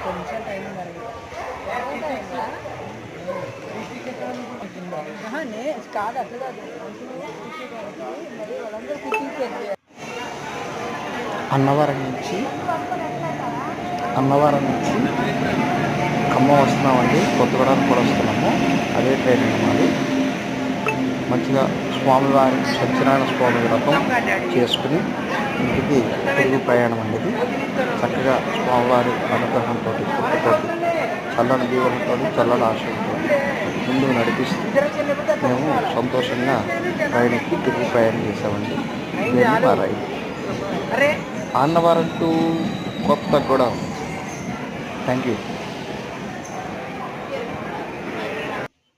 కొంచెం టైం కాదు అట్లా కాదు మరి వాళ్ళందరూ కుకింగ్ అన్నవరం నుంచి ఖమ్మం వస్తున్నామండి. కొత్తగూడెం కూడా వస్తున్నాము. అదే ట్రైన్ అన్నమాట. మంచిగా స్వామివారి సత్యనారాయణ స్వామి వ్రతం చేసుకుని ఇంటికి తిరిగి ప్రయాణం అనేది చక్కగా స్వామివారి అనుగ్రహంతో కృపతో చల్లని దీవెనతో చల్లని ఆశయంతో ముందుకు నడిపిస్తూ మేము సంతోషంగా ట్రైన్కి తిరిగి ప్రయాణం చేసామండి. ఇది మా రైలు Annavaram to Kothagudem. Thank you.